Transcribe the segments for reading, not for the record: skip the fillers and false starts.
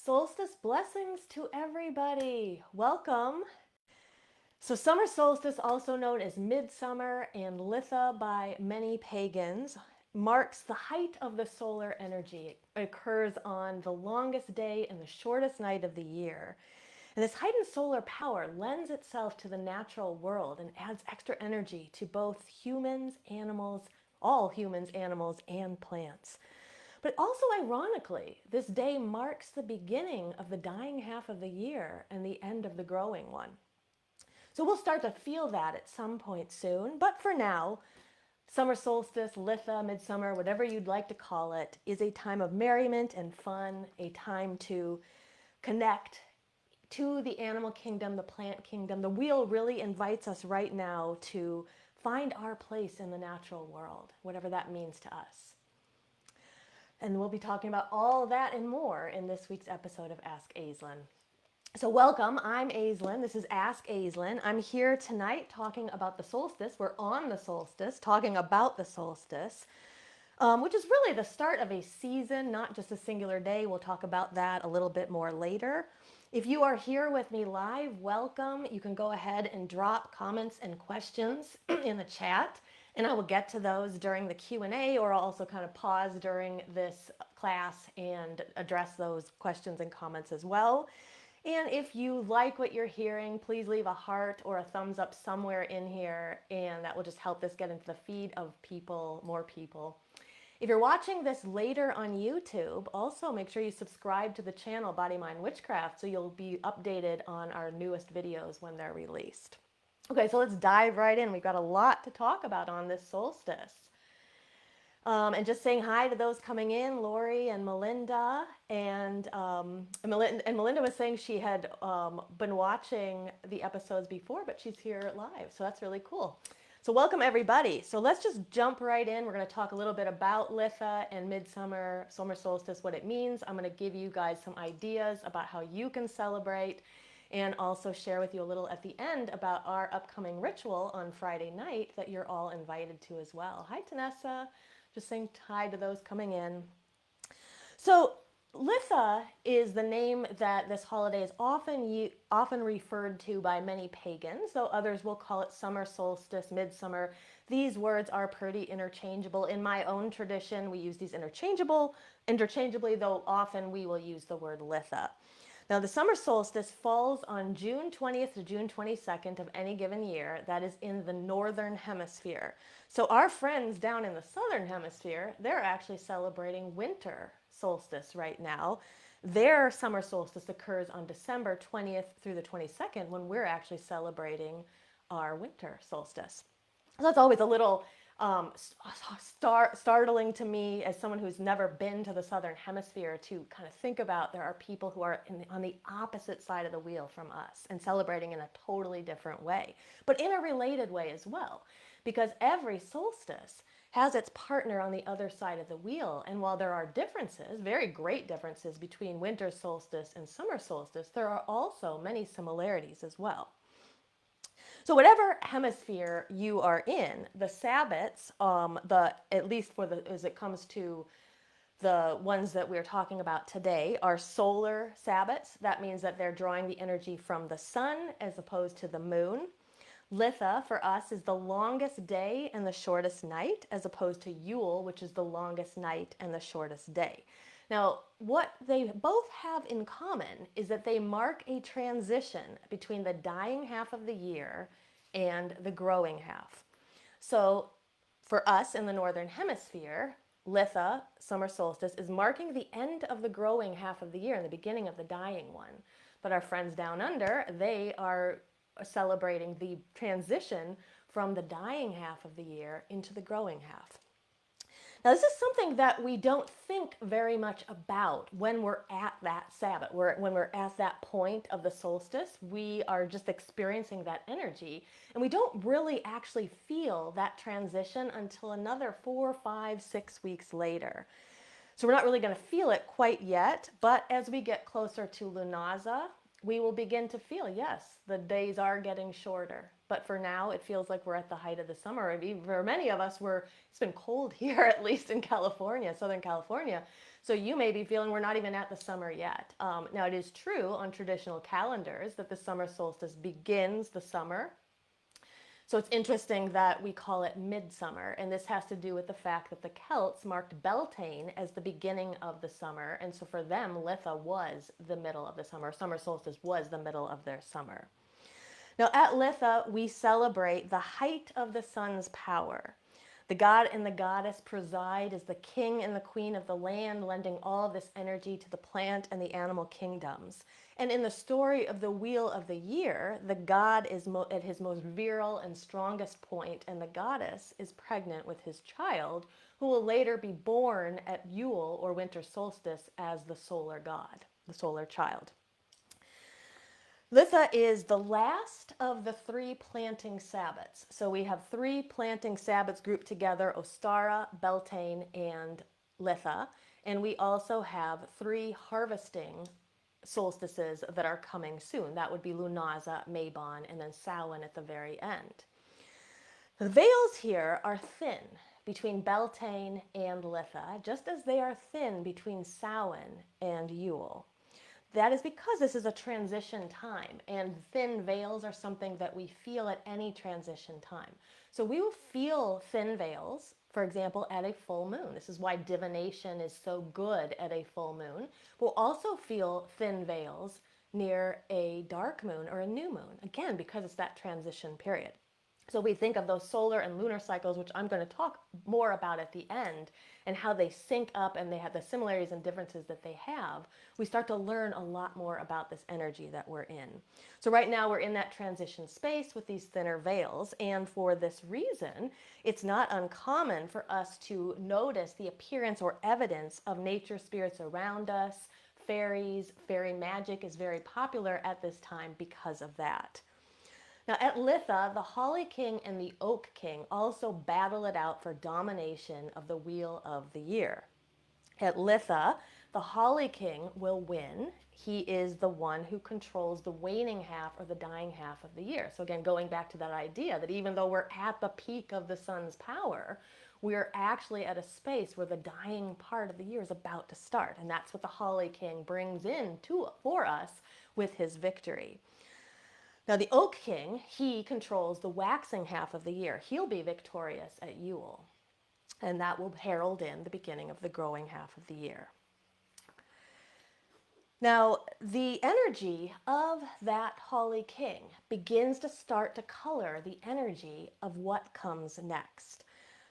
solstice blessings to everybody. Welcome. So summer solstice, also known as midsummer and Litha by many pagans, marks the height of the solar energy. It occurs on the longest day and the shortest night of the year. And this heightened solar power lends itself to the natural world and adds extra energy to both humans, animals, all humans, animals, and plants. But also, ironically, this day marks the beginning of the dying half of the year and the end of the growing one. So we'll start to feel that at some point soon. But for now, summer solstice, Litha, midsummer, whatever you'd like to call it, is a time of merriment and fun, a time to connect to the animal kingdom, the plant kingdom. The wheel really invites us right now to find our place in the natural world, whatever that means to us. And we'll be talking about all that and more in this week's episode of Ask Aislin. So welcome, I'm Aislin. This is Ask Aislin. I'm here tonight talking about the solstice. We're on the solstice, talking about the solstice, which is really the start of a season, not just a singular day. We'll talk about that a little bit more later. If you are here with me live, welcome. You can go ahead and drop comments and questions in the chat, and I will get to those during the Q&A, or I'll also kind of pause during this class and address those questions and comments as well. And if you like what you're hearing, please leave a heart or a thumbs up somewhere in here, and that will just help this get into the feed of people, more people. If you're watching this later on YouTube, also make sure you subscribe to the channel Body Mind Witchcraft so you'll be updated on our newest videos when they're released. Okay, so let's dive right in. We've got a lot to talk about on this solstice. And just saying hi to those coming in, Lori and Melinda. And Melinda was saying she had been watching the episodes before, but she's here live. So that's really cool. So welcome, everybody. So let's just jump right in. We're going to talk a little bit about Litha and midsummer, summer solstice, what it means. I'm going to give you guys some ideas about how you can celebrate, and also share with you a little at the end about our upcoming ritual on Friday night that you're all invited to as well. Hi, Tanessa. Just saying hi to those coming in. So Litha is the name that this holiday is often referred to by many pagans, though others will call it summer solstice, midsummer. These words are pretty interchangeable. In my own tradition, we use these interchangeably, though often we will use the word Litha. Now, the summer solstice falls on June 20th to June 22nd of any given year. That is in the northern hemisphere. So our friends down in the southern hemisphere, they're actually celebrating winter solstice right now. Their summer solstice occurs on December 20th through the 22nd, when we're actually celebrating our winter solstice. So that's always a little startling to me as someone who's never been to the southern hemisphere, to kind of think about there are people who are on the opposite side of the wheel from us and celebrating in a totally different way, but in a related way as well, because every solstice has its partner on the other side of the wheel. And while there are differences, very great differences between winter solstice and summer solstice, there are also many similarities as well. So whatever hemisphere you are in, the Sabbats, at least as it comes to the ones that we're talking about today, are solar Sabbats. That means that they're drawing the energy from the sun as opposed to the moon. Litha for us is the longest day and the shortest night, as opposed to Yule, which is the longest night and the shortest day. Now, what they both have in common is that they mark a transition between the dying half of the year and the growing half. So for us in the northern hemisphere, Litha, summer solstice, is marking the end of the growing half of the year and the beginning of the dying one. But our friends down under, they are celebrating the transition from the dying half of the year into the growing half. Now, this is something that we don't think very much about when we're at that Sabbath. When we're at that point of the solstice, we are just experiencing that energy, and we don't really actually feel that transition until another 4, 5, 6 weeks later. So we're not really going to feel it quite yet, but as we get closer to Lunaza, we will begin to feel, yes, the days are getting shorter. but for now it feels like we're at the height of the summer. I mean, for many of us, it's been cold here, at least in California, Southern California. So you may be feeling we're not even at the summer yet. Now it is true on traditional calendars that the summer solstice begins the summer. So it's interesting that we call it midsummer, and this has to do with the fact that the Celts marked Beltane as the beginning of the summer, and so for them, Litha was the middle of the summer. Summer solstice was the middle of their summer. Now at Litha, we celebrate the height of the sun's power. The god and the goddess preside as the king and the queen of the land, lending all of this energy to the plant and the animal kingdoms. And in the story of the Wheel of the Year, the god is at his most virile and strongest point, and the goddess is pregnant with his child, who will later be born at Yule or winter solstice as the solar god, the solar child. Litha is the last of the 3 planting Sabbats. So we have 3 planting Sabbats grouped together, Ostara, Beltane, and Litha. And we also have 3 harvesting solstices that are coming soon. That would be Lunaza, Mabon, and then Samhain at the very end. The veils here are thin between Beltane and Litha, just as they are thin between Samhain and Yule. That is because this is a transition time, and thin veils are something that we feel at any transition time. So we will feel thin veils, for example, at a full moon. This is why divination is so good at a full moon. We'll also feel thin veils near a dark moon or a new moon, again, because it's that transition period. So we think of those solar and lunar cycles, which I'm going to talk more about at the end, and how they sync up and they have the similarities and differences that they have. We start to learn a lot more about this energy that we're in. So right now we're in that transition space with these thinner veils, and for this reason, it's not uncommon for us to notice the appearance or evidence of nature spirits around us. Fairies, fairy magic is very popular at this time because of that. Now at Litha, the Holly King and the Oak King also battle it out for domination of the Wheel of the Year. At Litha, the Holly King will win. He is the one who controls the waning half or the dying half of the year. So again, going back to that idea that even though we're at the peak of the sun's power, we're actually at a space where the dying part of the year is about to start. And that's what the Holly King brings in for us with his victory. Now the Oak King, he controls the waxing half of the year. He'll be victorious at Yule, and that will herald in the beginning of the growing half of the year. Now, the energy of that Holly King begins to start to color the energy of what comes next.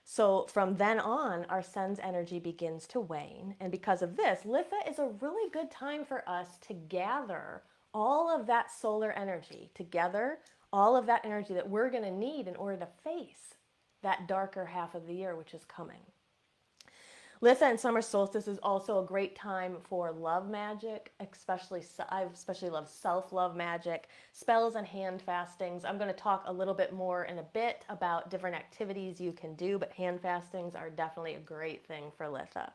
So from then on, our sun's energy begins to wane, and because of this, Litha is a really good time for us to gather all of that solar energy together, all of that energy that we're going to need in order to face that darker half of the year, which is coming. Litha and summer solstice is also a great time for love magic, I especially love self-love magic, spells and hand fastings. I'm going to talk a little bit more in a bit about different activities you can do, but hand fastings are definitely a great thing for Litha.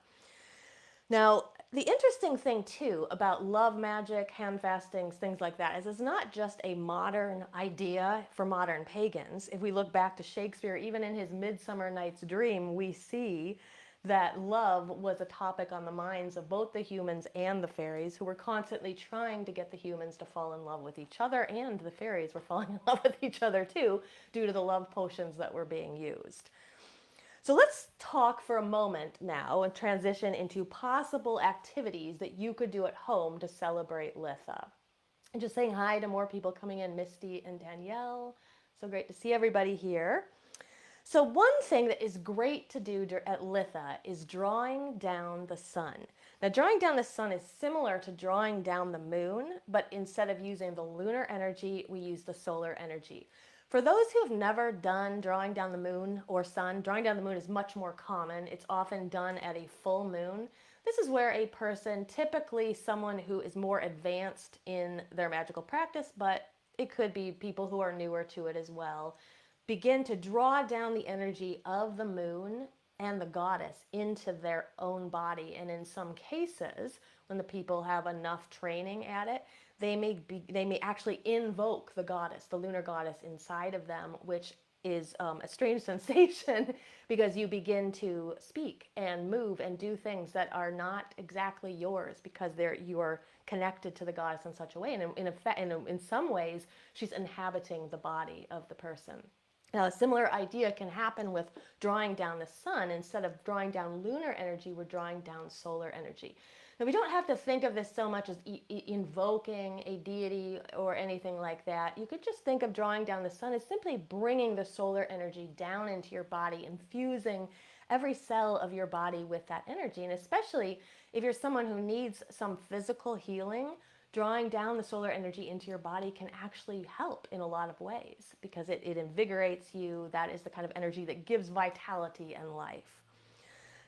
Now, the interesting thing too about love magic, hand fastings, things like that is it's not just a modern idea for modern pagans. If we look back to Shakespeare, even in his Midsummer Night's Dream, we see that love was a topic on the minds of both the humans and the fairies, who were constantly trying to get the humans to fall in love with each other, and the fairies were falling in love with each other too, due to the love potions that were being used. So let's talk for a moment now and transition into possible activities that you could do at home to celebrate Litha. And just saying hi to more people coming in, Misty and Danielle. So great to see everybody here. So one thing that is great to do at Litha is drawing down the sun. Now drawing down the sun is similar to drawing down the moon, but instead of using the lunar energy, we use the solar energy. For those who have never done drawing down the moon or sun, drawing down the moon is much more common. It's often done at a full moon. This is where a person, typically someone who is more advanced in their magical practice, but it could be people who are newer to it as well, begin to draw down the energy of the moon and the goddess into their own body. And in some cases, when the people have enough training at it, they may actually invoke the goddess, the lunar goddess inside of them, which is a strange sensation because you begin to speak and move and do things that are not exactly yours because you are connected to the goddess in such a way. And in some ways, she's inhabiting the body of the person. Now, a similar idea can happen with drawing down the sun. Instead of drawing down lunar energy, we're drawing down solar energy. Now, we don't have to think of this so much as invoking a deity or anything like that. You could just think of drawing down the sun as simply bringing the solar energy down into your body, infusing every cell of your body with that energy. And especially if you're someone who needs some physical healing, drawing down the solar energy into your body can actually help in a lot of ways because it invigorates you. That is the kind of energy that gives vitality and life.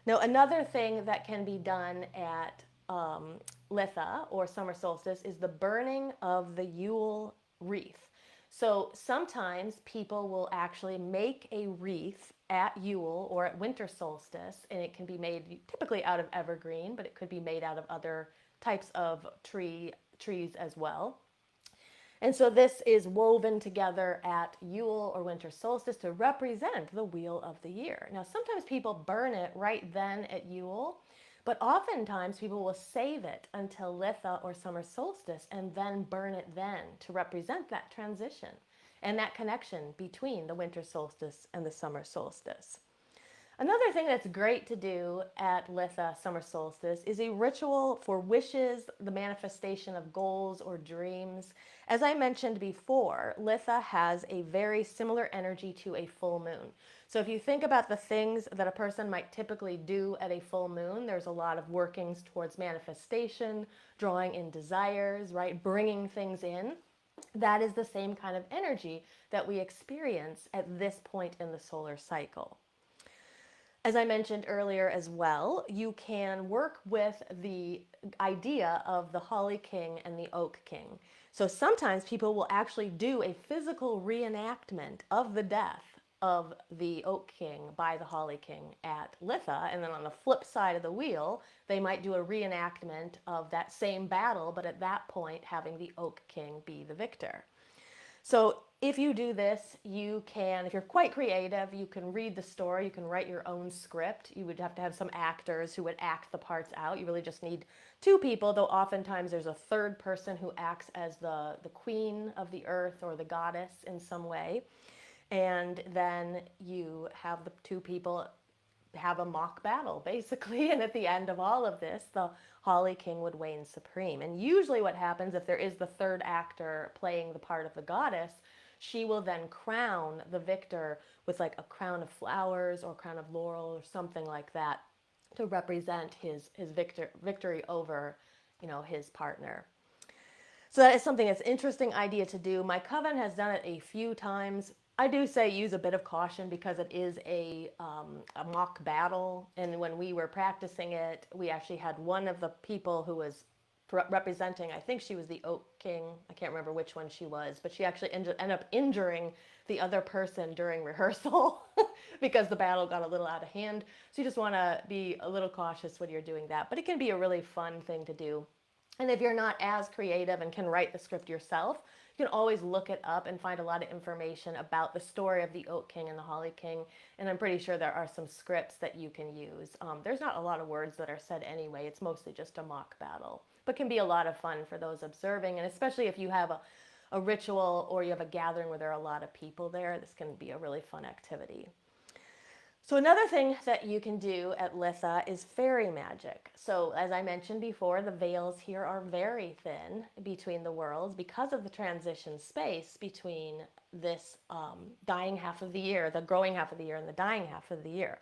Now, another thing that can be done at Litha or summer solstice is the burning of the Yule wreath. So sometimes people will actually make a wreath at Yule or at winter solstice, and it can be made typically out of evergreen, but it could be made out of other types of trees as well. And so this is woven together at Yule or winter solstice to represent the wheel of the year. Now, sometimes people burn it right then at Yule, but oftentimes people will save it until Litha or summer solstice and then burn it then to represent that transition and that connection between the winter solstice and the summer solstice. Another thing that's great to do at Litha summer solstice is a ritual for wishes, the manifestation of goals or dreams. As I mentioned before, Litha has a very similar energy to a full moon. So if you think about the things that a person might typically do at a full moon, there's a lot of workings towards manifestation, drawing in desires, right? Bringing things in. That is the same kind of energy that we experience at this point in the solar cycle. As I mentioned earlier as well, you can work with the idea of the Holly King and the Oak King. So sometimes people will actually do a physical reenactment of the death of the Oak King by the Holly King at Litha, and then on the flip side of the wheel, they might do a reenactment of that same battle, but at that point having the Oak King be the victor. So if you do this, you can, if you're quite creative, you can read the story, you can write your own script. You would have to have some actors who would act the parts out. You really just need two people, though oftentimes there's a third person who acts as the queen of the earth or the goddess in some way. And then you have the two people have a mock battle, basically. And at the end of all of this, the Holly King would reign supreme. And usually what happens if there is the third actor playing the part of the goddess, she will then crown the victor with like a crown of flowers or a crown of laurel or something like that to represent his victory over, his partner. So that is something that's an interesting idea to do. My coven has done it a few times. I do say use a bit of caution because it is a mock battle. And when we were practicing it, we actually had one of the people who was representing, I think she was the Oak King. I can't remember which one she was, but she actually ended up injuring the other person during rehearsal because the battle got a little out of hand. So you just want to be a little cautious when you're doing that. But it can be a really fun thing to do. And if you're not as creative and can write the script yourself, you can always look it up and find a lot of information about the story of the Oak King and the Holly King. And I'm pretty sure there are some scripts that you can use. There's not a lot of words that are said anyway. It's mostly just a mock battle, but can be a lot of fun for those observing. And especially if you have a ritual or you have a gathering where there are a lot of people there, this can be a really fun activity. So another thing that you can do at Litha is fairy magic. So as I mentioned before, the veils here are very thin between the worlds because of the transition space between this dying half of the year, the growing half of the year, and the dying half of the year.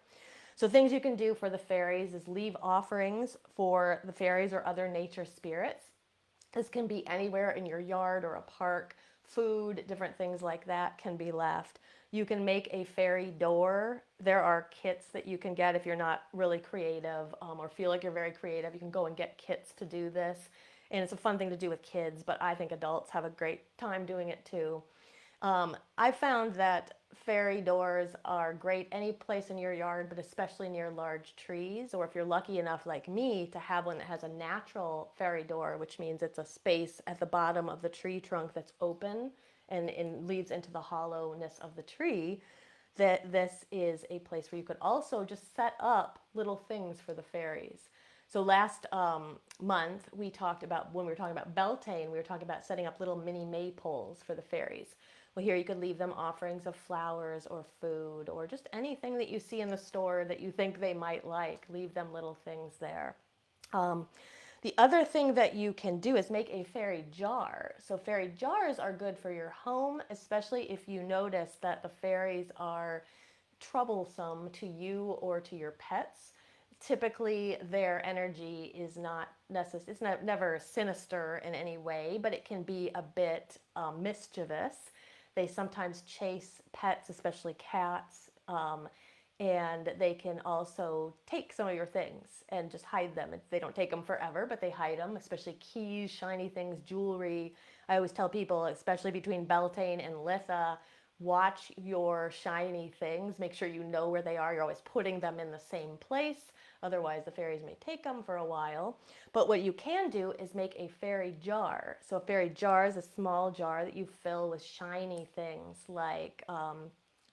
So things you can do for the fairies is leave offerings for the fairies or other nature spirits. This can be anywhere in your yard or a park. Food, different things like that can be left. You can make a fairy door. There are kits that you can get if you're not really creative or feel like you're very creative. You can go and get kits to do this. And it's a fun thing to do with kids, but I think adults have a great time doing it too. I found that fairy doors are great any place in your yard, but especially near large trees, or if you're lucky enough, like me, to have one that has a natural fairy door, which means it's a space at the bottom of the tree trunk that's open and leads into the hollowness of the tree. That this is a place where you could also just set up little things for the fairies. So last month we talked about, when we were talking about Beltane, we were talking about setting up little mini maypoles for the fairies. Well, here you could leave them offerings of flowers or food or just anything that you see in the store that you think they might like. Leave them little things there. Um, the other thing that you can do is make a fairy jar. So fairy jars are good for your home, especially if you notice that the fairies are troublesome to you or to your pets. Typically, their energy is not necessary, it's never sinister in any way, but it can be a bit mischievous. They sometimes chase pets, especially cats, and they can also take some of your things and just hide them. They don't take them forever, but they hide them, especially keys, shiny things, jewelry. I always tell people, especially between Beltane and Litha, watch your shiny things. Make sure you know where they are. You're always putting them in the same place. Otherwise, the fairies may take them for a while. But what you can do is make a fairy jar. So a fairy jar is a small jar that you fill with shiny things like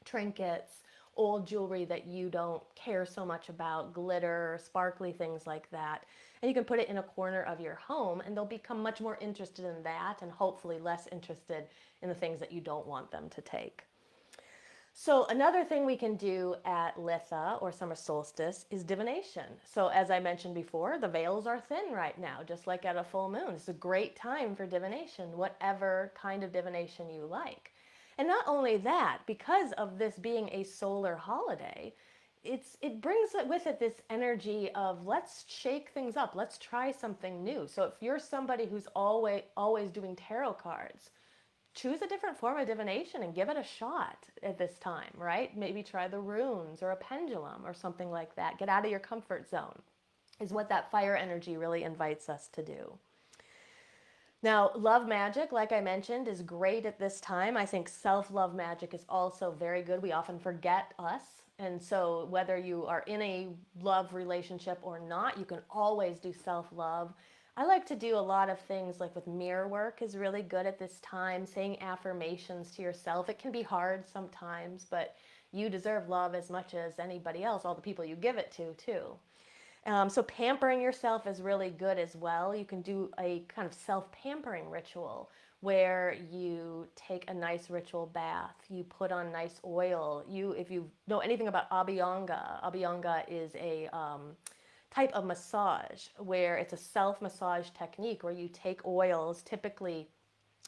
trinkets, old jewelry that you don't care so much about, glitter, sparkly things like that. And you can put it in a corner of your home and they'll become much more interested in that and hopefully less interested in the things that you don't want them to take. So another thing we can do at Litha or summer solstice is divination. So as I mentioned before, the veils are thin right now, just like at a full moon. It's a great time for divination, whatever kind of divination you like. And not only that, because of this being a solar holiday, it brings with it this energy of let's shake things up, let's try something new. So if you're somebody who's always doing tarot cards, choose a different form of divination and give it a shot at this time, right? Maybe try the runes or a pendulum or something like that. Get out of your comfort zone, is what that fire energy really invites us to do. Now, love magic, like I mentioned, is great at this time. I think self love magic is also very good. We often forget us. And so, whether you are in a love relationship or not, you can always do self love. I like to do a lot of things like with mirror work is really good at this time, saying affirmations to yourself. It can be hard sometimes, but you deserve love as much as anybody else, all the people you give it to, too. So pampering yourself is really good as well. You can do a kind of self-pampering ritual where you take a nice ritual bath, you put on nice oil. If you know anything about abhyanga is a type of massage where it's a self-massage technique where you take oils, typically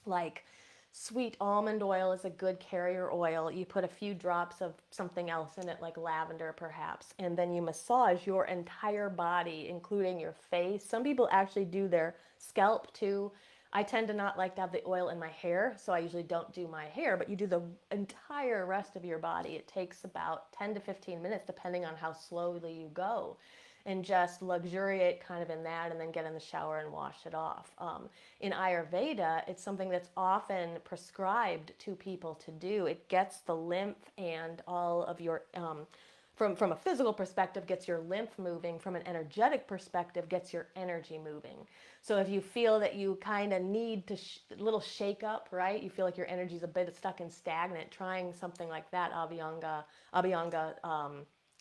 like sweet almond oil is a good carrier oil. You put a few drops of something else in it, like lavender perhaps, and then you massage your entire body, including your face. Some people actually do their scalp too. I tend to not like to have the oil in my hair, so I usually don't do my hair, but you do the entire rest of your body. It takes about 10 to 15 minutes, depending on how slowly you go, and just luxuriate kind of in that and then get in the shower and wash it off. In Ayurveda, it's something that's often prescribed to people to do. It gets the lymph and all of your, from a physical perspective, gets your lymph moving. From an energetic perspective, gets your energy moving. So if you feel that you kind of need to little shake up, right? You feel like your energy's a bit stuck and stagnant, trying something like that, abhyanga,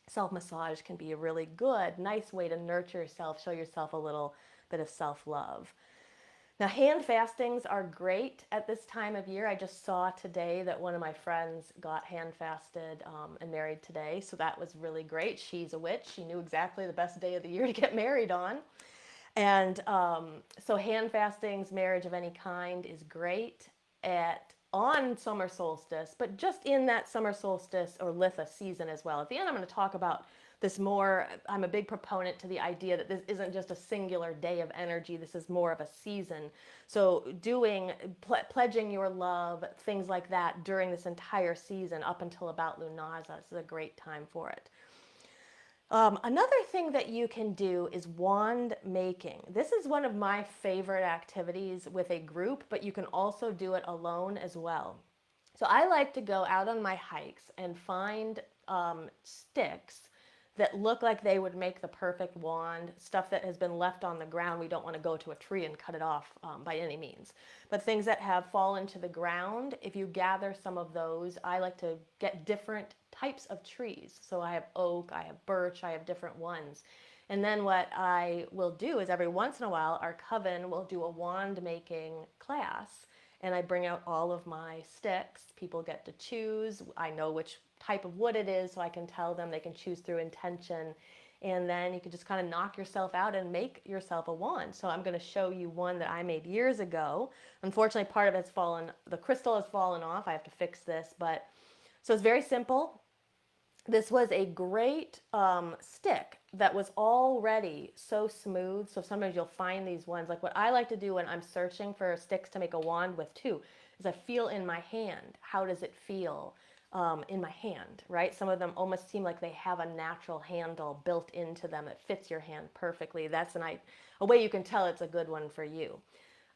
self-massage can be a really good, nice way to nurture yourself, show yourself a little bit of self-love. Now, hand fastings are great at this time of year. I just saw today that one of my friends got hand fasted and married today, so that was really great. She's a witch. She knew exactly the best day of the year to get married on. And so hand fastings, marriage of any kind is great on summer solstice, but just in that summer solstice or Litha season as well. At the end, I'm going to talk about this more. I'm a big proponent to the idea that this isn't just a singular day of energy. This is more of a season. So pledging your love, things like that during this entire season up until about Lunaza is a great time for it. Another thing that you can do is wand making. This is one of my favorite activities with a group, but you can also do it alone as well. So I like to go out on my hikes and find sticks that look like they would make the perfect wand, stuff that has been left on the ground. We don't want to go to a tree and cut it off by any means. But things that have fallen to the ground, if you gather some of those, I like to get different types of trees. So I have oak, I have birch, I have different ones. And then what I will do is every once in a while, our coven will do a wand making class. And I bring out all of my sticks. People get to choose. I know which type of wood it is, so I can tell them they can choose through intention. And then you can just kind of knock yourself out and make yourself a wand. So I'm going to show you one that I made years ago. Unfortunately, part of it's fallen, the crystal has fallen off. I have to fix this, but so it's very simple. This was a great stick that was already so smooth. So sometimes you'll find these ones. Like what I like to do when I'm searching for sticks to make a wand with too, is I feel in my hand. How does it feel in my hand, right? Some of them almost seem like they have a natural handle built into them that fits your hand perfectly. That's a way you can tell it's a good one for you.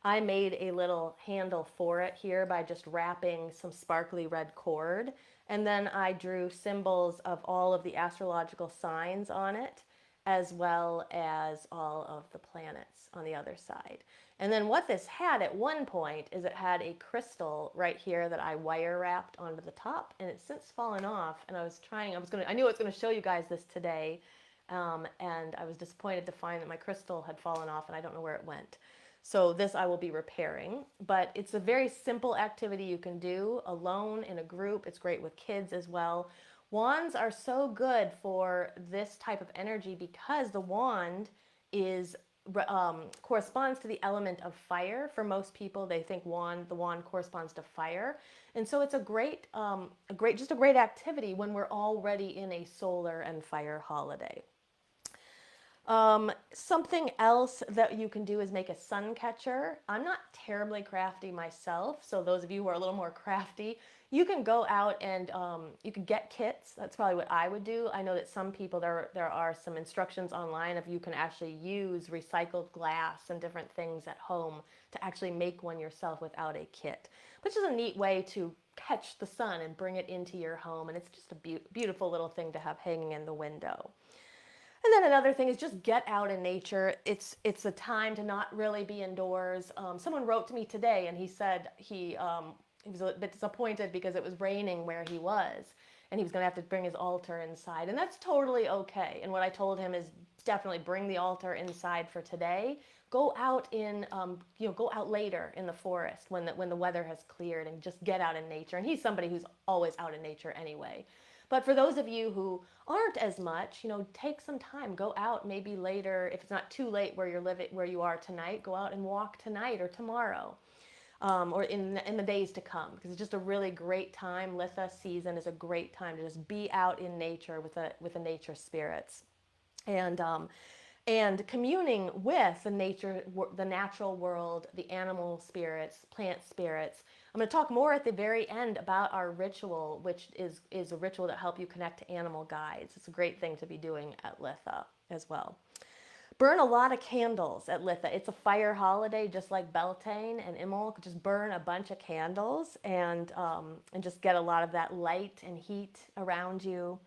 I made a little handle for it here by just wrapping some sparkly red cord. And then I drew symbols of all of the astrological signs on it, as well as all of the planets on the other side. And then what this had at one point is it had a crystal right here that I wire wrapped onto the top, and it's since fallen off. And I knew I was going to show you guys this today, and I was disappointed to find that my crystal had fallen off, and I don't know where it went. So this I will be repairing, but it's a very simple activity you can do alone, in a group. It's great with kids as well. Wands are so good for this type of energy because the wand is corresponds to the element of fire. For most people, they think the wand corresponds to fire, and so it's a great activity when we're already in a solar and fire holiday. Something else that you can do is make a sun catcher. I'm not terribly crafty myself, so those of you who are a little more crafty, you can go out and you can get kits. That's probably what I would do. I know that some people, there are some instructions online if you can actually use recycled glass and different things at home to actually make one yourself without a kit, which is a neat way to catch the sun and bring it into your home, and it's just a beautiful little thing to have hanging in the window. And then another thing is just get out in nature. It's a time to not really be indoors. Someone wrote to me today, and he said he was a bit disappointed because it was raining where he was, and he was going to have to bring his altar inside, and that's totally okay. And what I told him is definitely bring the altar inside for today. Go out go out later in the forest when the weather has cleared, and just get out in nature. And he's somebody who's always out in nature anyway. But for those of you who aren't as much, take some time, go out maybe later. If it's not too late where you are tonight, go out and walk tonight or tomorrow, or in the days to come, because it's just a really great time. Litha season is a great time to just be out in nature with the nature spirits, and communing with the natural world, the animal spirits, plant spirits. I'm going to talk more at the very end about our ritual, which is a ritual that helps you connect to animal guides. It's a great thing to be doing at Litha as well. Burn a lot of candles at Litha. It's a fire holiday, just like Beltane and Imbolc. Just burn a bunch of candles and just get a lot of that light and heat around you.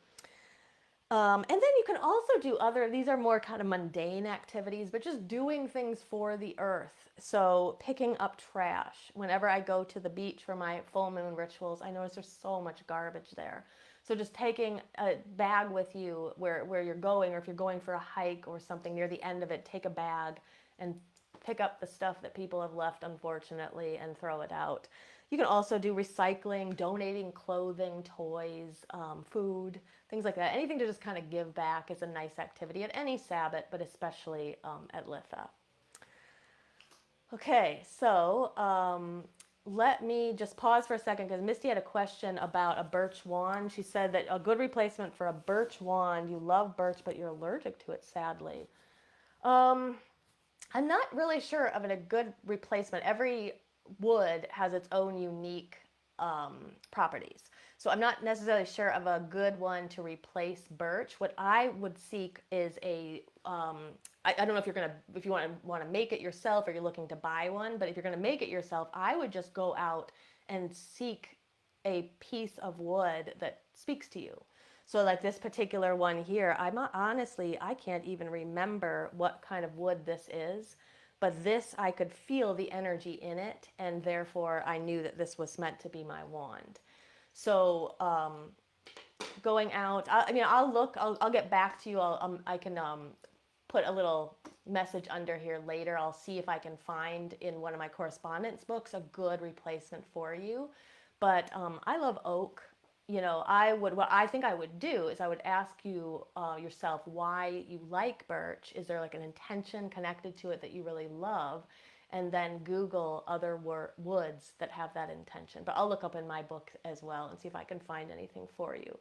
And then you can also do these are more kind of mundane activities, but just doing things for the earth. So picking up trash. Whenever I go to the beach for my full moon rituals, I notice there's so much garbage there. So just taking a bag with you where you're going, or if you're going for a hike or something, near the end of it, take a bag and pick up the stuff that people have left, unfortunately, and throw it out. You can also do recycling, donating clothing, toys, food, things like that. Anything to just kind of give back is a nice activity at any Sabbath, but especially at Litha. Okay, so let me just pause for a second, because Misty had a question about a birch wand. She said that a good replacement for a birch wand, you love birch, but you're allergic to it, sadly. I'm not really sure of a good replacement. Every wood has its own unique properties. So I'm not necessarily sure of a good one to replace birch. What I would seek is I don't know if you want to make it yourself, or you're looking to buy one, but if you're going to make it yourself, I would just go out and seek a piece of wood that speaks to you. So like this particular one here, honestly, I can't even remember what kind of wood this is, but this, I could feel the energy in it, and therefore I knew that this was meant to be my wand. So going out, I'll look, I'll get back to you. I can put a little message under here later. I'll see if I can find in one of my correspondence books a good replacement for you. But I love oak. What I think I would do is I would ask you yourself why you like birch. Is there like an intention connected to it that you really love? And then Google other woods that have that intention. But I'll look up in my book as well and see if I can find anything for you.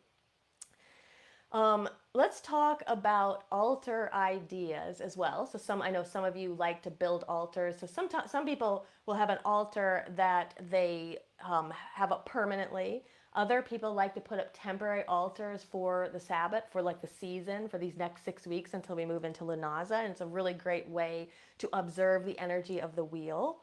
Let's talk about altar ideas as well. So I know some of you like to build altars. So some people will have an altar that they have up permanently. Other people like to put up temporary altars for the Sabbath, for like the season, for these next 6 weeks until we move into Lunaza. And it's a really great way to observe the energy of the wheel.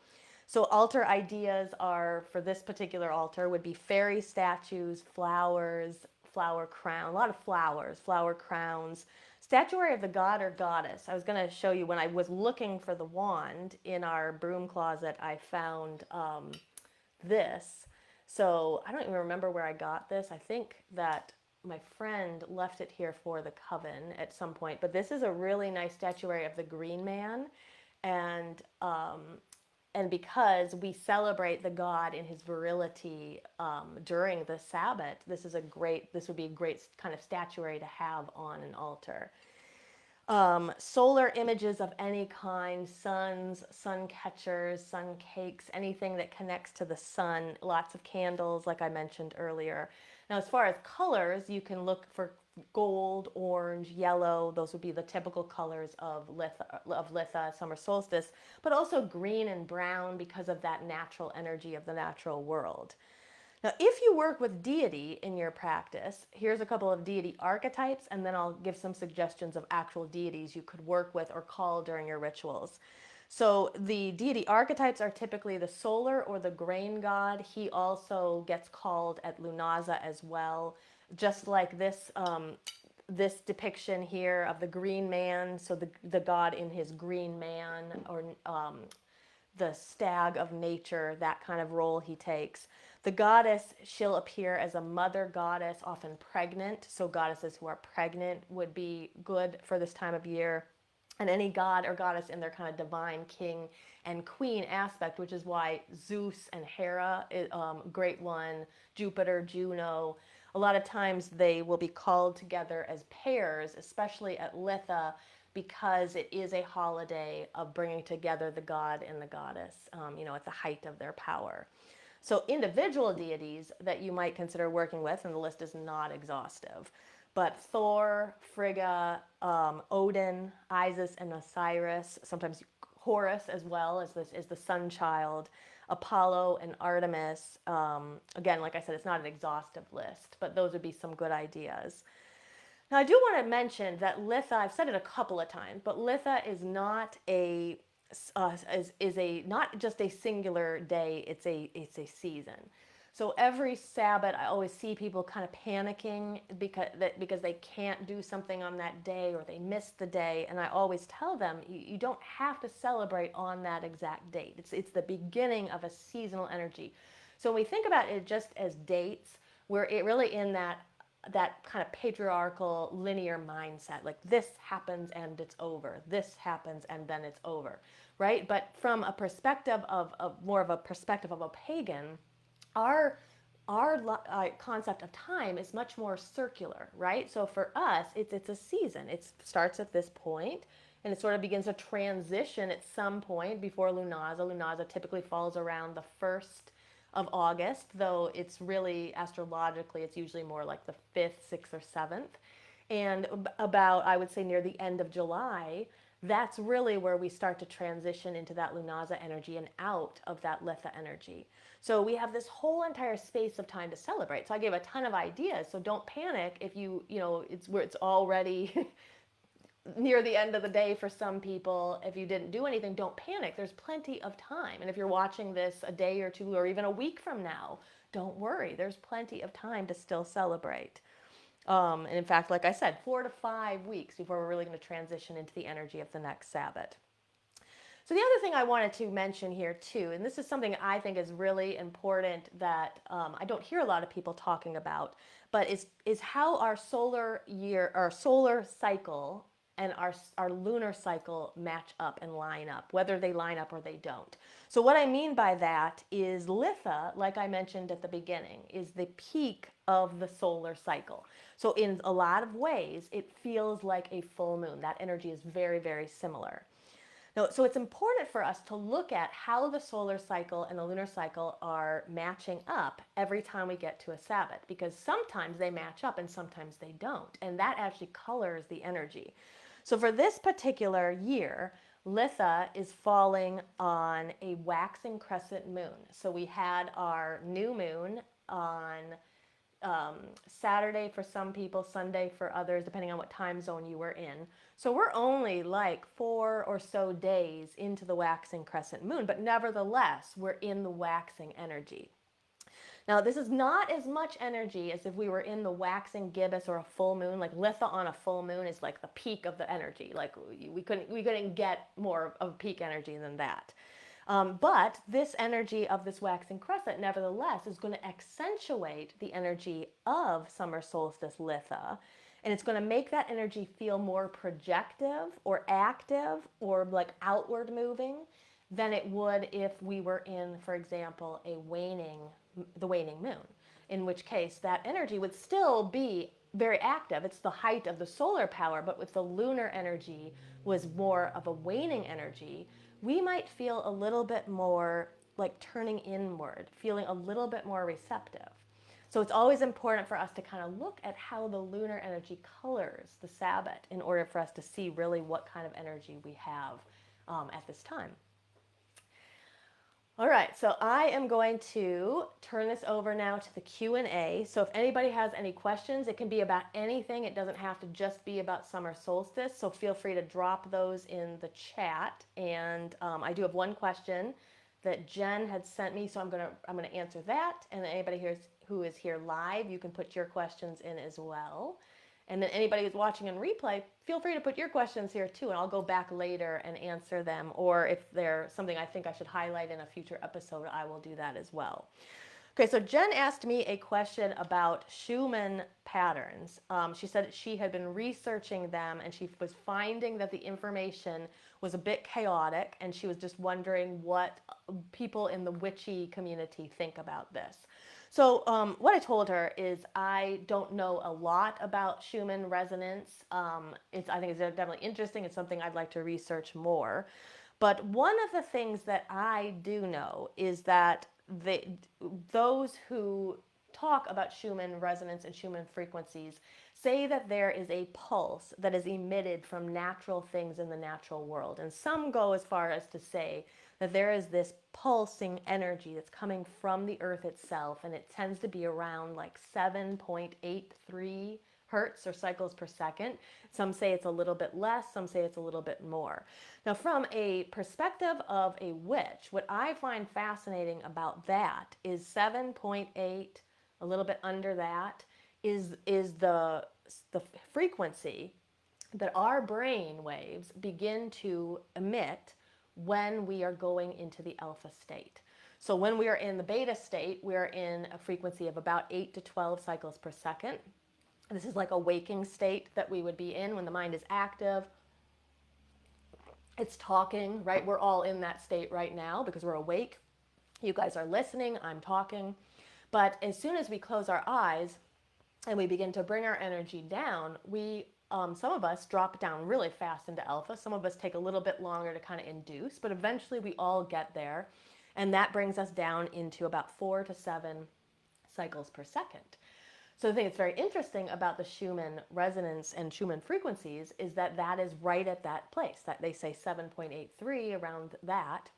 So altar ideas are, for this particular altar, would be fairy statues, flowers, flower crown, a lot of flowers, flower crowns, statuary of the god or goddess. I was going to show you when I was looking for the wand in our broom closet, I found this. So I don't even remember where I got this. I think that my friend left it here for the coven at some point. But this is a really nice statuary of the Green Man. And because we celebrate the god in his virility during the Sabbath, this would be a great kind of statuary to have on an altar. Solar images of any kind, suns, sun catchers, sun cakes, anything that connects to the sun, lots of candles, like I mentioned earlier. Now, as far as colors, you can look for gold, orange, yellow. Those would be the typical colors of Litha, summer solstice, but also green and brown because of that natural energy of the natural world. Now, if you work with deity in your practice, here's a couple of deity archetypes, and then I'll give some suggestions of actual deities you could work with or call during your rituals. So the deity archetypes are typically the solar or the grain god. He also gets called at Lunaza as well, just like this depiction here of the green man. So the god in his green man, or the stag of nature, that kind of role he takes. The goddess, she'll appear as a mother goddess, often pregnant. So goddesses who are pregnant would be good for this time of year. And any god or goddess in their kind of divine king and queen aspect, which is why Zeus and Hera is great one, Jupiter, Juno. A lot of times they will be called together as pairs, especially at Litha, because it is a holiday of bringing together the god and the goddess, at the height of their power. So individual deities that you might consider working with, and the list is not exhaustive, but Thor, Frigga, Odin, Isis, and Osiris, sometimes Horus as well as this is the sun child, Apollo and Artemis. Again, like I said, it's not an exhaustive list, but those would be some good ideas. Now, I do want to mention that Litha, I've said it a couple of times, but Litha is not not just a singular day, it's a season. So every Sabbath, I always see people kind of panicking because they can't do something on that day or they missed the day. And I always tell them, you don't have to celebrate on that exact date. It's the beginning of a seasonal energy. So when we think about it just as dates, we're really in that kind of patriarchal linear mindset, like this happens and it's over, this happens and then it's over, right? But from a perspective of more of a perspective of a pagan, our concept of time is much more circular, right? So for us, it's a season. It starts at this point and it sort of begins to transition at some point before Lunaza. Lunaza typically falls around the 1st of August, though it's really astrologically, it's usually more like the 5th, 6th, or 7th. And about, I would say, near the end of July, that's really where we start to transition into that Lunaza energy and out of that Litha energy. So we have this whole entire space of time to celebrate. So I gave a ton of ideas. So don't panic if it's where it's already near the end of the day for some people, if you didn't do anything, don't panic. There's plenty of time. And if you're watching this a day or two or even a week from now, don't worry. There's plenty of time to still celebrate. And in fact, like I said, 4 to 5 weeks before we're really going to transition into the energy of the next Sabbath. So the other thing I wanted to mention here too, and this is something I think is really important that I don't hear a lot of people talking about, but is how our solar year, our solar cycle, and our lunar cycle match up and line up, whether they line up or they don't. So what I mean by that is Litha, like I mentioned at the beginning, is the peak of the solar cycle. So in a lot of ways, it feels like a full moon. That energy is very, very similar. Now, so it's important for us to look at how the solar cycle and the lunar cycle are matching up every time we get to a Sabbath, because sometimes they match up and sometimes they don't. And that actually colors the energy. So for this particular year, Litha is falling on a waxing crescent moon. So we had our new moon on Saturday for some people, Sunday for others, depending on what time zone you were in. So we're only like 4 or so days into the waxing crescent moon, but nevertheless, we're in the waxing energy. Now, this is not as much energy as if we were in the waxing gibbous or a full moon. Like Litha on a full moon is like the peak of the energy. Like we couldn't get more of peak energy than that. But this energy of this waxing crescent, nevertheless, is going to accentuate the energy of summer solstice Litha. And it's going to make that energy feel more projective or active or like outward moving than it would if we were in, for example, the waning moon, in which case that energy would still be very active. It's the height of the solar power, but with the lunar energy was more of a waning energy, we might feel a little bit more like turning inward, feeling a little bit more receptive. So it's always important for us to kind of look at how the lunar energy colors the Sabbath in order for us to see really what kind of energy we have at this time. All right, so I am going to turn this over now to the Q&A. So if anybody has any questions, it can be about anything. It doesn't have to just be about summer solstice. So feel free to drop those in the chat. And I do have one question that Jen had sent me, so I'm gonna answer that. And then anybody here who is here live, you can put your questions in as well. And then anybody who's watching in replay, feel free to put your questions here too, and I'll go back later and answer them. Or if there's something I think I should highlight in a future episode, I will do that as well. Okay, so Jen asked me a question about Schumann patterns. She said that she had been researching them and she was finding that the information was a bit chaotic, and she was just wondering what people in the witchy community think about this. So what I told her is I don't know a lot about Schumann resonance. I think it's definitely interesting. It's something I'd like to research more. But one of the things that I do know is that those who talk about Schumann resonance and Schumann frequencies say that there is a pulse that is emitted from natural things in the natural world. And some go as far as to say that there is this pulsing energy that's coming from the earth itself, and it tends to be around like 7.83 hertz or cycles per second. Some say it's a little bit less, some say it's a little bit more. Now, from a perspective of a witch, what I find fascinating about that is 7.8, a little bit under that, is the frequency that our brain waves begin to emit when we are going into the alpha state. So when we are in the beta state, we're in a frequency of about 8 to 12 cycles per second. This is like a waking state that we would be in when the mind is active. It's talking, right? We're all in that state right now because we're awake. You guys are listening, I'm talking. But as soon as we close our eyes and we begin to bring our energy down, some of us drop down really fast into alpha. Some of us take a little bit longer to kind of induce, but eventually we all get there. And that brings us down into about 4 to 7 cycles per second. So the thing that's very interesting about the Schumann resonance and Schumann frequencies is that that is right at that place, that they say 7.83, around that.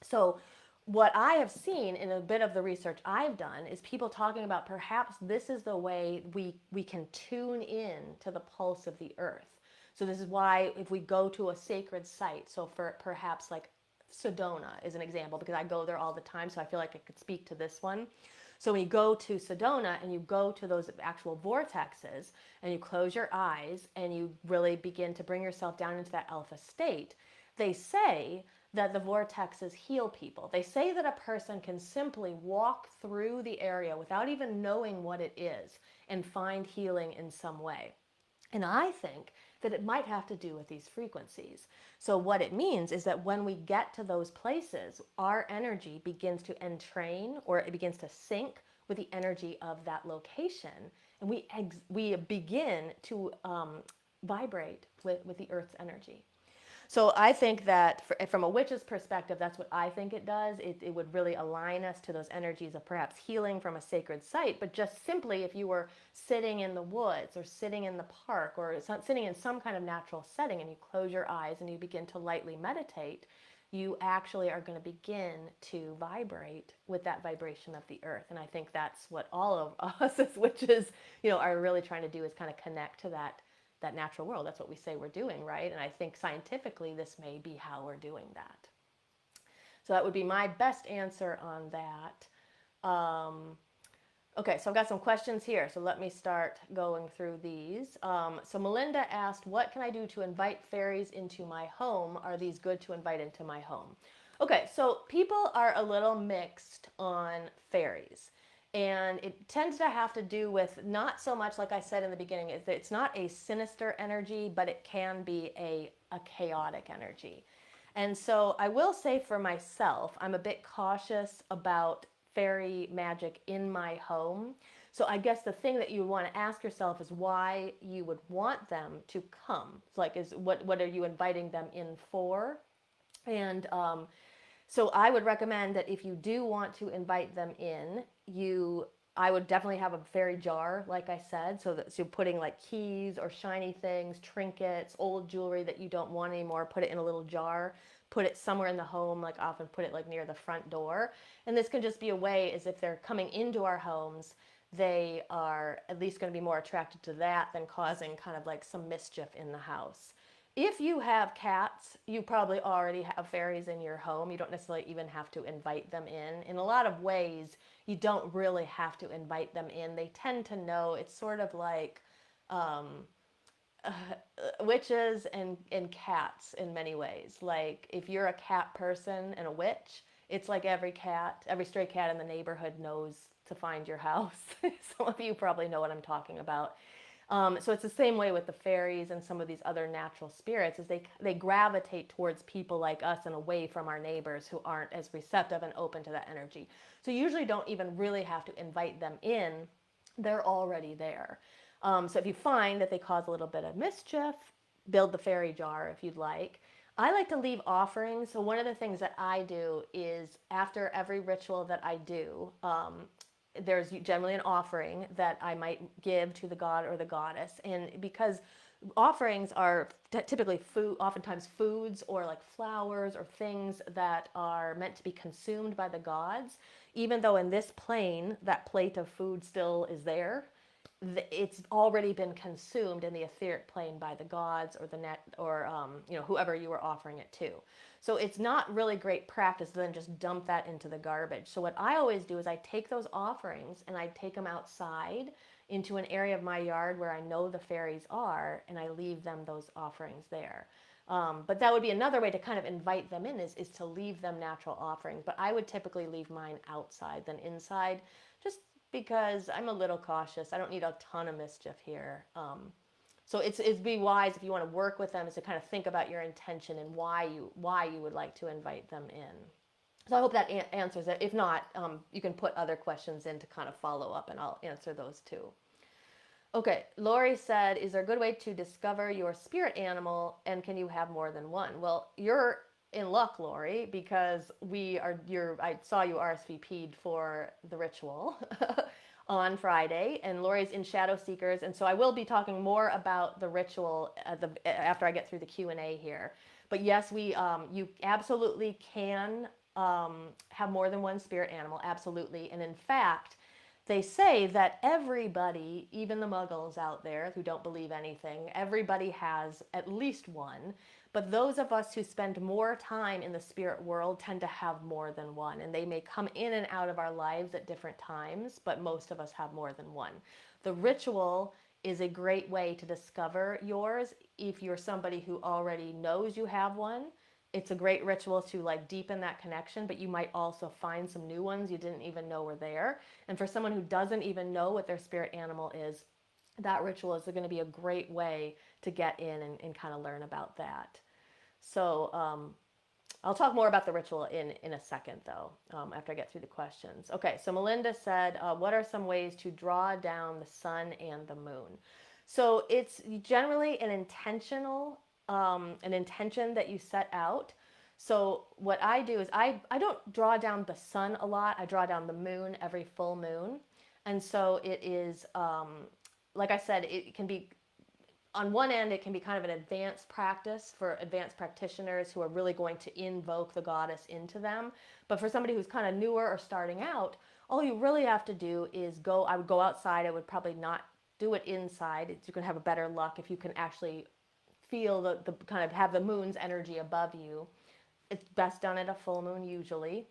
So what I have seen in a bit of the research I've done is people talking about perhaps this is the way we can tune in to the pulse of the earth. So this is why if we go to a sacred site, so for perhaps like Sedona is an example, because I go there all the time, so I feel like I could speak to this one. So when you go to Sedona and you go to those actual vortexes and you close your eyes and you really begin to bring yourself down into that alpha state, they say that the vortexes heal people. They say that a person can simply walk through the area without even knowing what it is and find healing in some way. And I think that it might have to do with these frequencies. So, what it means is that when we get to those places, our energy begins to entrain, or it begins to sync with the energy of that location. And we begin to vibrate with the earth's energy. So I think that from a witch's perspective, that's what I think it does. It would really align us to those energies of perhaps healing from a sacred site. But just simply, if you were sitting in the woods or sitting in the park or sitting in some kind of natural setting and you close your eyes and you begin to lightly meditate, you actually are going to begin to vibrate with that vibration of the earth. And I think that's what all of us as witches, are really trying to do, is kind of connect to that natural world. That's what we say we're doing, right? And I think scientifically this may be how we're doing that. So that would be my best answer on that. Okay, so I've got some questions here. So let me start going through these. So Melinda asked, what can I do to invite fairies into my home? Are these good to invite into my home? Okay, so people are a little mixed on fairies. And it tends to have to do with not so much, like I said in the beginning, it's not a sinister energy, but it can be a chaotic energy. And so I will say for myself, I'm a bit cautious about fairy magic in my home. So I guess the thing that you want to ask yourself is why you would want them to come. It's like, what are you inviting them in for? And so I would recommend that if you do want to invite them in, I would definitely have a fairy jar, like I said, so that you're putting like keys or shiny things, trinkets, old jewelry that you don't want anymore, put it in a little jar, put it somewhere in the home, like often put it like near the front door. And this can just be a way, as if they're coming into our homes, they are at least going to be more attracted to that than causing kind of like some mischief in the house. If you have cats, you probably already have fairies in your home. You don't necessarily even have to invite them in. In a lot of ways, you don't really have to invite them in. They tend to know. It's sort of like witches and cats in many ways. Like if you're a cat person and a witch, it's like every stray cat in the neighborhood knows to find your house. Some of you probably know what I'm talking about. So it's the same way with the fairies and some of these other natural spirits, is they gravitate towards people like us and away from our neighbors who aren't as receptive and open to that energy. So you usually don't even really have to invite them in. They're already there. So if you find that they cause a little bit of mischief, build the fairy jar if you'd like. I like to leave offerings. So one of the things that I do is after every ritual that I do, there's generally an offering that I might give to the god or the goddess. And because offerings are typically food, oftentimes foods or like flowers or things that are meant to be consumed by the gods, even though in this plane that plate of food still is there, it's already been consumed in the etheric plane by the gods or the net or whoever you were offering it to. So it's not really great practice to then just dump that into the garbage. So what I always do is I take those offerings and I take them outside into an area of my yard where I know the fairies are, and I leave them those offerings there. But that would be another way to kind of invite them in, is to leave them natural offerings. But I would typically leave mine outside than inside, just because I'm a little cautious. I don't need a ton of mischief here. So it'd be wise, if you want to work with them, is to kind of think about your intention and why you would like to invite them in. So I hope that answers it. If not, you can put other questions in to kind of follow up, and I'll answer those too. Okay, Lori said, is there a good way to discover your spirit animal, and can you have more than one? Well, you're in luck, Lori, because I saw you RSVP'd for the ritual on Friday, and Lori's in Shadow Seekers, and so I will be talking more about the ritual after I get through the Q&A here. But yes, you absolutely can have more than one spirit animal, absolutely. And in fact, they say that everybody, even the muggles out there who don't believe anything, everybody has at least one. But those of us who spend more time in the spirit world tend to have more than one. And they may come in and out of our lives at different times, but most of us have more than one. The ritual is a great way to discover yours if you're somebody who already knows you have one. It's a great ritual to like deepen that connection, but you might also find some new ones you didn't even know were there. And for someone who doesn't even know what their spirit animal is, that ritual is going to be a great way to get in and kind of learn about that. So I'll talk more about the ritual in a second, though, after I get through the questions. Okay, so Melinda said, what are some ways to draw down the sun and the moon? So it's generally an intention that you set out. So what I do is I don't draw down the sun a lot. I draw down the moon every full moon. And so it is, like I said, it can be on one end, it can be kind of an advanced practice for advanced practitioners who are really going to invoke the goddess into them. But for somebody who's kind of newer or starting out, all you really have to do is go. I would go outside. I would probably not do it inside. You can have a better luck if you can actually feel the kind of have the moon's energy above you. It's best done at a full moon usually.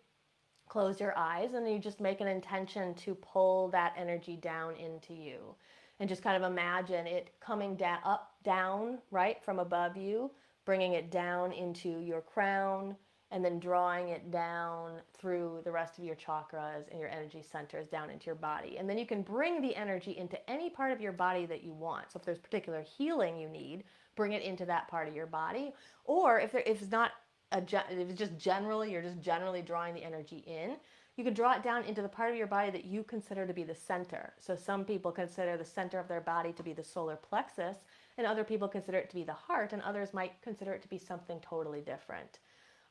Close your eyes and you just make an intention to pull that energy down into you. And just kind of imagine it coming down, up, down, right, from above you, bringing it down into your crown, and then drawing it down through the rest of your chakras and your energy centers down into your body. And then you can bring the energy into any part of your body that you want. So if there's particular healing you need, bring it into that part of your body. Or if it's not if it's just generally, you're just generally drawing the energy in, you can draw it down into the part of your body that you consider to be the center. So some people consider the center of their body to be the solar plexus, and other people consider it to be the heart, and others might consider it to be something totally different.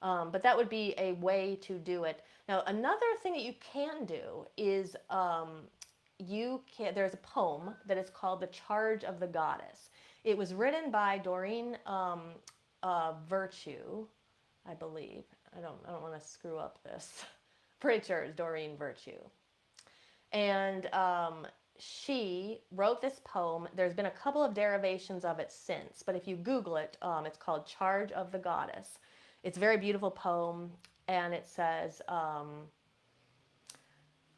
But that would be a way to do it. Now, another thing that you can do is there's a poem that is called "The Charge of the Goddess." It was written by Doreen Virtue, I believe. I don't want to screw up this. Pretty sure it's Doreen Virtue. And she wrote this poem. There's been a couple of derivations of it since, but if you Google it, it's called Charge of the Goddess. It's a very beautiful poem, and it says, I'm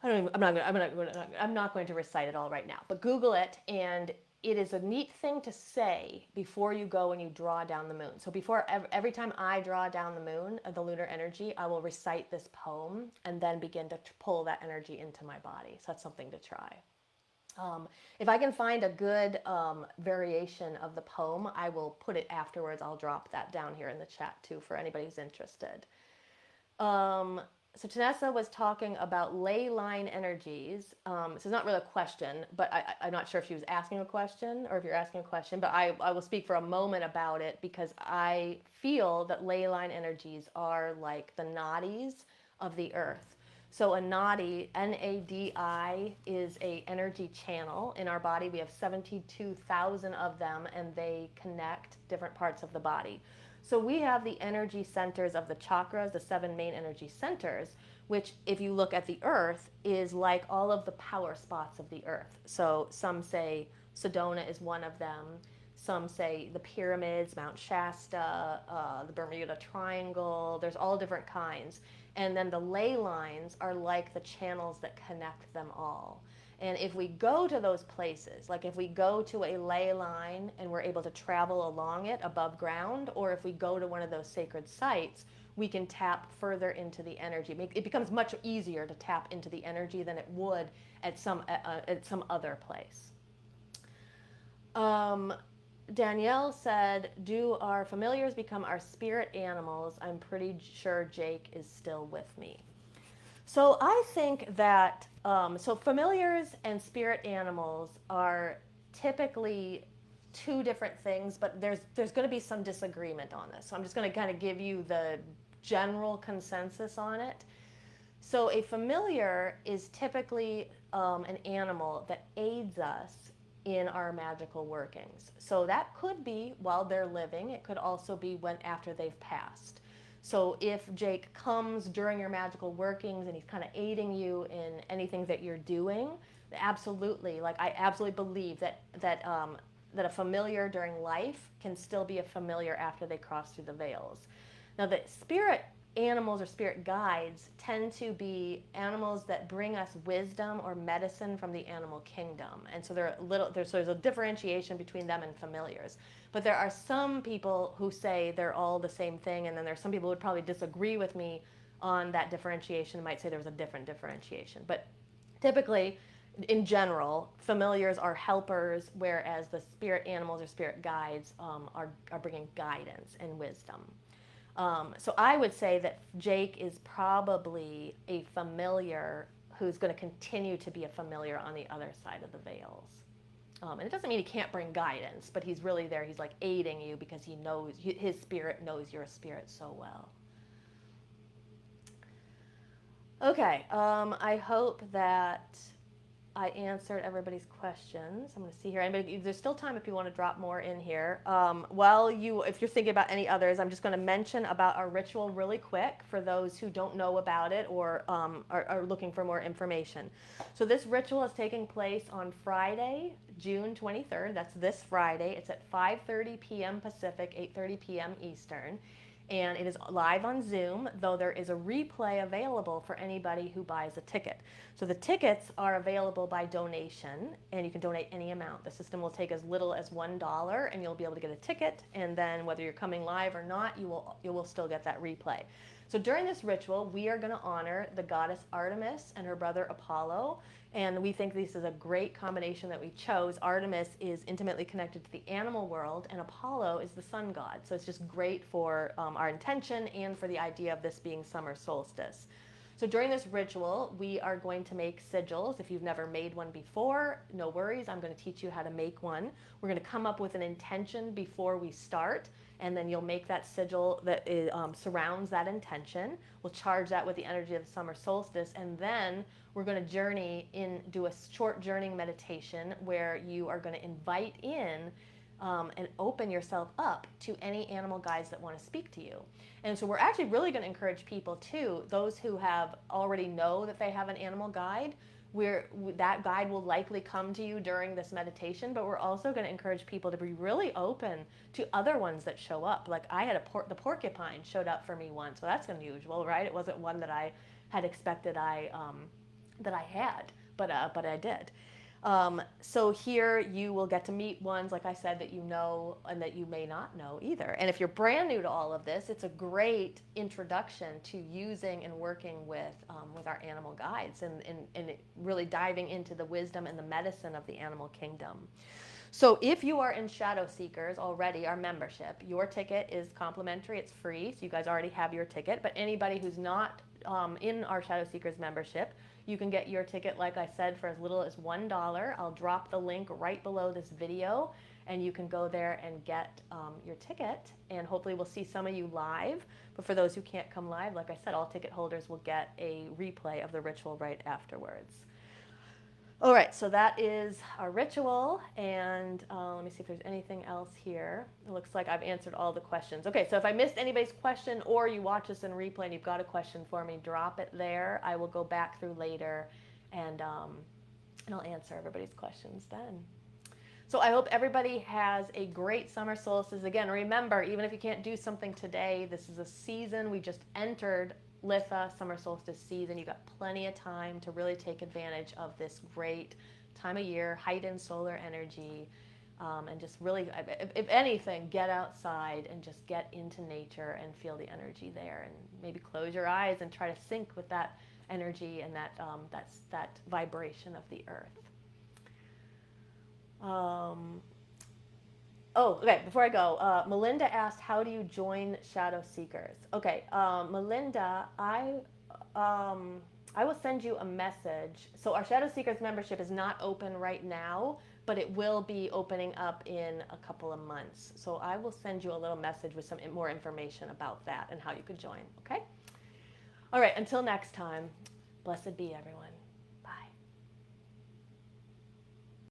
not going to recite it all right now, but Google it, and it is a neat thing to say before you go and you draw down the moon. So before every time I draw down the moon, the lunar energy, I will recite this poem and then begin to pull that energy into my body. So that's something to try. If I can find a good variation of the poem, I will put it afterwards. I'll drop that down here in the chat too for anybody who's interested. So Tanessa was talking about ley line energies. So it's not really a question, but I'm not sure if she was asking a question or if you're asking a question, but I will speak for a moment about it because I feel that ley line energies are like the nadis of the earth. So a nadi, N-A-D-I, is a energy channel in our body. We have 72,000 of them, and they connect different parts of the body. So we have the energy centers of the chakras, the 7 main energy centers, which if you look at the earth is like all of the power spots of the earth. So some say Sedona is one of them. Some say the pyramids, Mount Shasta, the Bermuda Triangle. There's all different kinds. And then the ley lines are like the channels that connect them all. And if we go to those places, like if we go to a ley line and we're able to travel along it above ground, or if we go to one of those sacred sites, we can tap further into the energy. It becomes much easier to tap into the energy than it would at some other place. Danielle said, do our familiars become our spirit animals? I'm pretty sure Jake is still with me. So I think that, so familiars and spirit animals are typically two different things, but there's going to be some disagreement on this. So I'm just going to kind of give you the general consensus on it. So a familiar is typically an animal that aids us in our magical workings. So that could be while they're living. It could also be after they've passed. So if Jake comes during your magical workings and he's kind of aiding you in anything that you're doing, Absolutely. Like I absolutely believe that a familiar during life can still be a familiar after they cross through the veils. Now, the spirit animals or spirit guides tend to be animals that bring us wisdom or medicine from the animal kingdom, and so there's a differentiation between them and familiars. But there are some people who say they're all the same thing, and then there's some people who would probably disagree with me on that differentiation. Might say there was a different differentiation, but typically, in general, familiars are helpers, whereas the spirit animals or spirit guides are bringing guidance and wisdom. So I would say that Jake is probably a familiar who's going to continue to be a familiar on the other side of the veils. And it doesn't mean he can't bring guidance, but he's really there. He's like aiding you because he knows his spirit knows your spirit so well. Okay, I hope that I answered everybody's questions. I'm going to see here. There's still time if you want to drop more in here. If you're thinking about any others, I'm just going to mention about our ritual really quick for those who don't know about it or are looking for more information. So this ritual is taking place on Friday, June 23rd. That's this Friday. It's at 5:30 p.m. Pacific, 8:30 p.m. Eastern. And it is live on Zoom, though there is a replay available for anybody who buys a ticket. So the tickets are available by donation, and you can donate any amount. The system will take as little as $1, and you'll be able to get a ticket. And then whether you're coming live or not, you will still get that replay. So during this ritual, we are going to honor the goddess Artemis and her brother Apollo. And we think this is a great combination that we chose. Artemis is intimately connected to the animal world, and Apollo is the sun god. So it's just great for our intention and for the idea of this being summer solstice. So during this ritual, we are going to make sigils. If you've never made one before, no worries. I'm going to teach you how to make one. We're going to come up with an intention before we start, and then you'll make that sigil that surrounds that intention. We'll charge that with the energy of the summer solstice, and then we're going to do a short journeying meditation where you are going to invite in and open yourself up to any animal guides that want to speak to you. And so we're actually really going to encourage people too, those who have already know that they have an animal guide, that guide will likely come to you during this meditation, but we're also going to encourage people to be really open to other ones that show up. Like I had the porcupine showed up for me once, so that's unusual, right? It wasn't one that I had expected that I had, but I did. So here you will get to meet ones, like I said, that you know and that you may not know either. And if you're brand new to all of this, it's a great introduction to using and working with our animal guides and really diving into the wisdom and the medicine of the animal kingdom. So if you are in Shadow Seekers already, our membership, your ticket is complimentary. It's free, so you guys already have your ticket. But anybody who's not in our Shadow Seekers membership, you can get your ticket, like I said, for as little as $1. I'll drop the link right below this video, and you can go there and get your ticket. And hopefully we'll see some of you live. But for those who can't come live, like I said, all ticket holders will get a replay of the ritual right afterwards. All right, so that is our ritual, and let me see if there's anything else here. It looks like I've answered all the questions. Okay, so if I missed anybody's question or you watch this in replay and you've got a question for me, drop it there. I will go back through later, and I'll answer everybody's questions then. So I hope everybody has a great summer solstice. Again, remember, even if you can't do something today, this is a season. We just entered Litha, summer solstice season. You've got plenty of time to really take advantage of this great time of year, heightened solar energy, and just really, if anything, get outside and just get into nature and feel the energy there, and maybe close your eyes and try to sync with that energy and that vibration of the earth. Oh, okay, before I go, Melinda asked, how do you join Shadow Seekers? Okay, Melinda, I will send you a message. So our Shadow Seekers membership is not open right now, but it will be opening up in a couple of months. So I will send you a little message with some more information about that and how you could join, okay? All right, until next time, blessed be everyone.